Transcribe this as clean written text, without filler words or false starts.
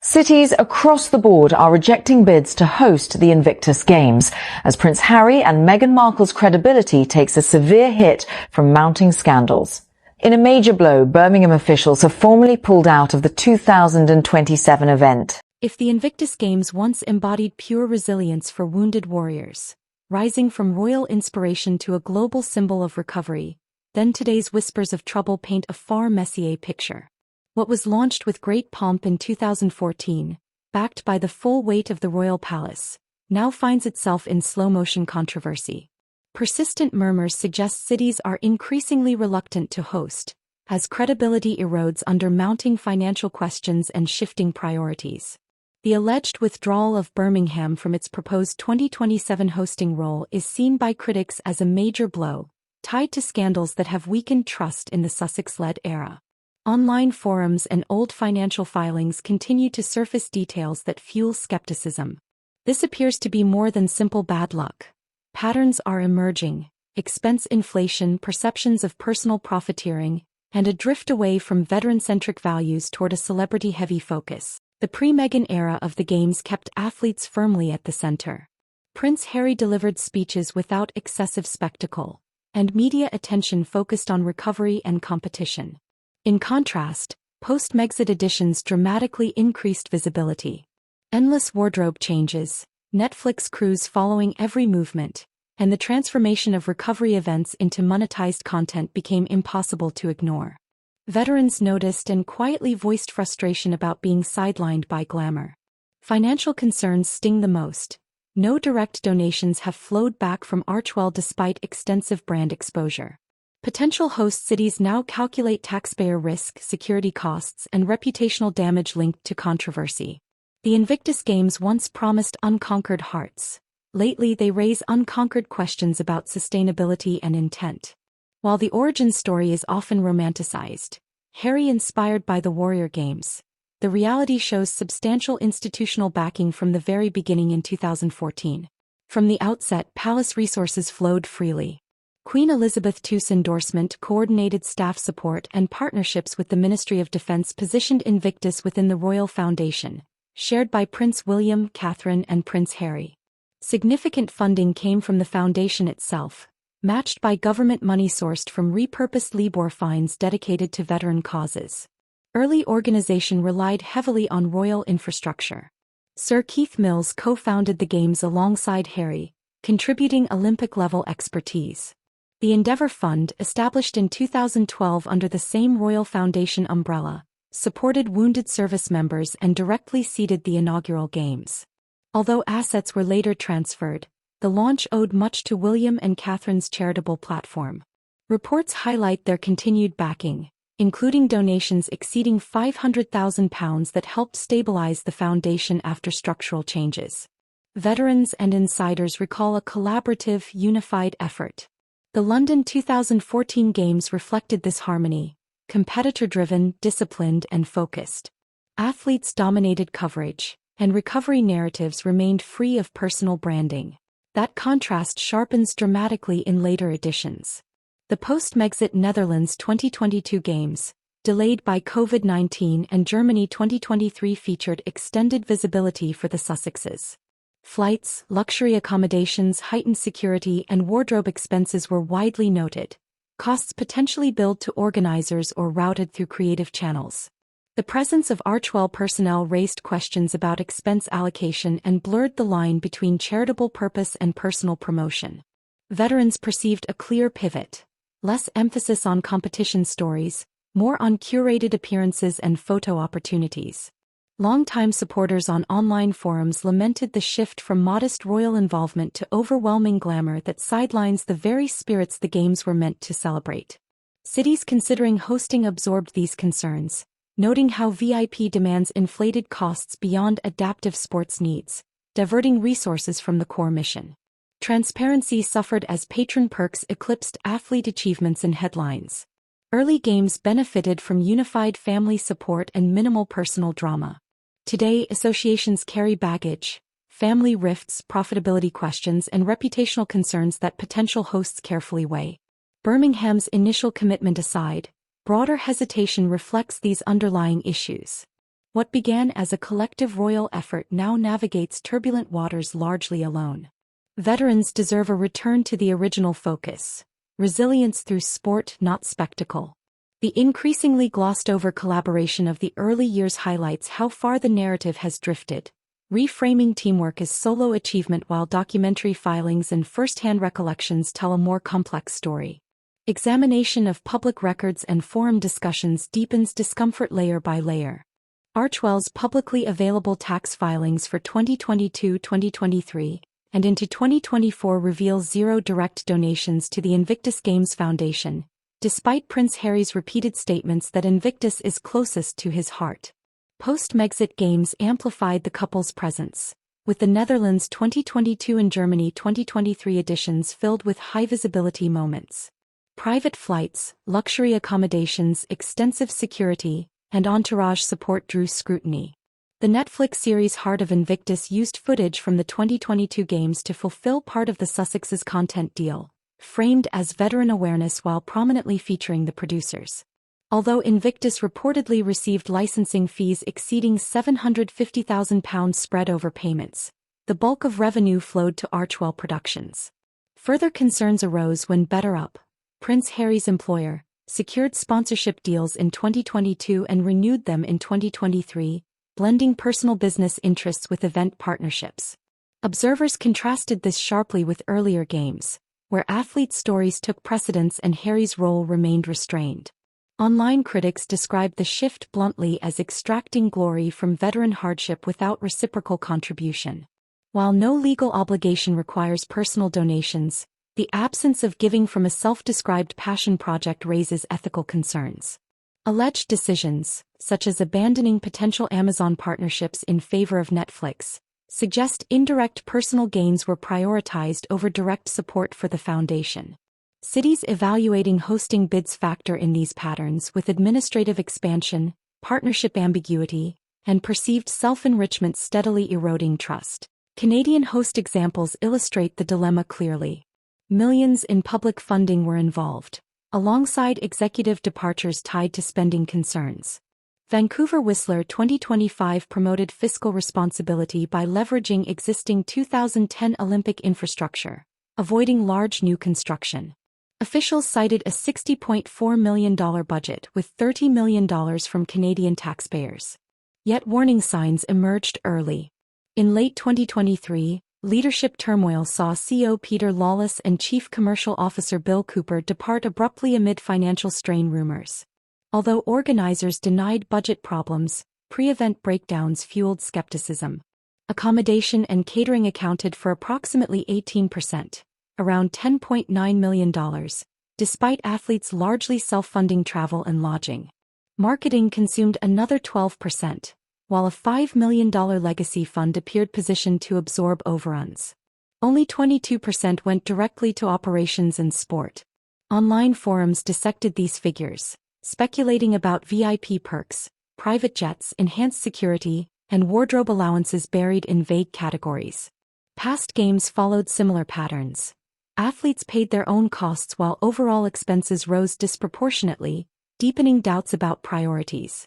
Cities across the board are rejecting bids to host the Invictus Games, as Prince Harry and Meghan Markle's credibility takes a severe hit from mounting scandals. In a major blow, Birmingham officials have formally pulled out of the 2027 event. If the Invictus Games once embodied pure resilience for wounded warriors, rising from royal inspiration to a global symbol of recovery, then today's whispers of trouble paint a far messier picture. What was launched with great pomp in 2014, backed by the full weight of the royal palace, now finds itself in slow-motion controversy. Persistent murmurs suggest cities are increasingly reluctant to host, as credibility erodes under mounting financial questions and shifting priorities. The alleged withdrawal of Birmingham from its proposed 2027 hosting role is seen by critics as a major blow, tied to scandals that have weakened trust in the Sussex-led era. Online forums and old financial filings continue to surface details that fuel skepticism. This appears to be more than simple bad luck. Patterns are emerging: expense inflation, perceptions of personal profiteering, and a drift away from veteran-centric values toward a celebrity-heavy focus. The pre-Meghan era of the Games kept athletes firmly at the center. Prince Harry delivered speeches without excessive spectacle, and media attention focused on recovery and competition. In contrast, post-Megxit editions dramatically increased visibility. Endless wardrobe changes, Netflix crews following every movement, and the transformation of recovery events into monetized content became impossible to ignore. Veterans noticed and quietly voiced frustration about being sidelined by glamour. Financial concerns sting the most. No direct donations have flowed back from Archewell despite extensive brand exposure. Potential host cities now calculate taxpayer risk, security costs, and reputational damage linked to controversy. The Invictus Games once promised unconquered hearts. Lately they raise unconquered questions about sustainability and intent. While the origin story is often romanticized, Harry inspired by the Warrior Games, the reality shows substantial institutional backing from the very beginning in 2014. From the outset, palace resources flowed freely. Queen Elizabeth II's endorsement, coordinated staff support, and partnerships with the Ministry of Defense positioned Invictus within the Royal Foundation, shared by Prince William, Catherine, and Prince Harry. Significant funding came from the foundation itself, matched by government money sourced from repurposed Libor funds dedicated to veteran causes. Early organization relied heavily on royal infrastructure. Sir Keith Mills co-founded the Games alongside Harry, contributing Olympic-level expertise. The Endeavour Fund, established in 2012 under the same Royal Foundation umbrella, supported wounded service members and directly seeded the inaugural Games. Although assets were later transferred, the launch owed much to William and Catherine's charitable platform. Reports highlight their continued backing, including donations exceeding £500,000 that helped stabilize the foundation after structural changes. Veterans and insiders recall a collaborative, unified effort. The London 2014 Games reflected this harmony: competitor-driven, disciplined, and focused. Athletes dominated coverage, and recovery narratives remained free of personal branding. That contrast sharpens dramatically in later editions. The post-Megxit Netherlands 2022 Games, delayed by COVID-19, and Germany 2023 featured extended visibility for the Sussexes. Flights, luxury accommodations, heightened security, and wardrobe expenses were widely noted. Costs potentially billed to organizers or routed through creative channels. The presence of Archewell personnel raised questions about expense allocation and blurred the line between charitable purpose and personal promotion. Veterans perceived a clear pivot: less emphasis on competition stories, more on curated appearances and photo opportunities. Longtime supporters on online forums lamented the shift from modest royal involvement to overwhelming glamour that sidelines the very spirits the Games were meant to celebrate. Cities considering hosting absorbed these concerns, noting how VIP demands inflated costs beyond adaptive sports needs, diverting resources from the core mission. Transparency suffered as patron perks eclipsed athlete achievements in headlines. Early Games benefited from unified family support and minimal personal drama. Today, associations carry baggage: family rifts, profitability questions, and reputational concerns that potential hosts carefully weigh. Birmingham's initial commitment aside, broader hesitation reflects these underlying issues. What began as a collective royal effort now navigates turbulent waters largely alone. Veterans deserve a return to the original focus: resilience through sport, not spectacle. The increasingly glossed-over collaboration of the early years highlights how far the narrative has drifted, reframing teamwork as solo achievement while documentary filings and first-hand recollections tell a more complex story. Examination of public records and forum discussions deepens discomfort layer by layer. Archewell's publicly available tax filings for 2022-2023 and into 2024 reveal zero direct donations to the Invictus Games Foundation, despite Prince Harry's repeated statements that Invictus is closest to his heart. Post-Megxit Games amplified the couple's presence, with the Netherlands 2022 and Germany 2023 editions filled with high-visibility moments. Private flights, luxury accommodations, extensive security, and entourage support drew scrutiny. The Netflix series Heart of Invictus used footage from the 2022 games to fulfill part of the Sussex's content deal, framed as veteran awareness while prominently featuring the producers. Although Invictus reportedly received licensing fees exceeding £750,000 spread over payments, the bulk of revenue flowed to Archewell Productions. Further concerns arose when BetterUp, Prince Harry's employer, secured sponsorship deals in 2022 and renewed them in 2023, blending personal business interests with event partnerships. Observers contrasted this sharply with earlier games, where athlete stories took precedence and Harry's role remained restrained. Online critics described the shift bluntly as extracting glory from veteran hardship without reciprocal contribution. While no legal obligation requires personal donations, the absence of giving from a self-described passion project raises ethical concerns. Alleged decisions, such as abandoning potential Amazon partnerships in favor of Netflix, suggest indirect personal gains were prioritized over direct support for the foundation. Cities evaluating hosting bids factor in these patterns, with administrative expansion, partnership ambiguity, and perceived self-enrichment steadily eroding trust. Canadian host examples illustrate the dilemma clearly. Millions in public funding were involved, alongside executive departures tied to spending concerns. Vancouver Whistler 2025 promoted fiscal responsibility by leveraging existing 2010 Olympic infrastructure, avoiding large new construction. Officials cited a $60.4 million budget with $30 million from Canadian taxpayers. Yet warning signs emerged early. In late 2023, leadership turmoil saw CEO Peter Lawless and Chief Commercial Officer Bill Cooper depart abruptly amid financial strain rumors. Although organizers denied budget problems, pre-event breakdowns fueled skepticism. Accommodation and catering accounted for approximately 18%, around $10.9 million, despite athletes largely self-funding travel and lodging. Marketing consumed another 12%. While a $5 million legacy fund appeared positioned to absorb overruns. Only 22% went directly to operations and sport. Online forums dissected these figures, speculating about VIP perks, private jets, enhanced security, and wardrobe allowances buried in vague categories. Past games followed similar patterns. Athletes paid their own costs while overall expenses rose disproportionately, deepening doubts about priorities.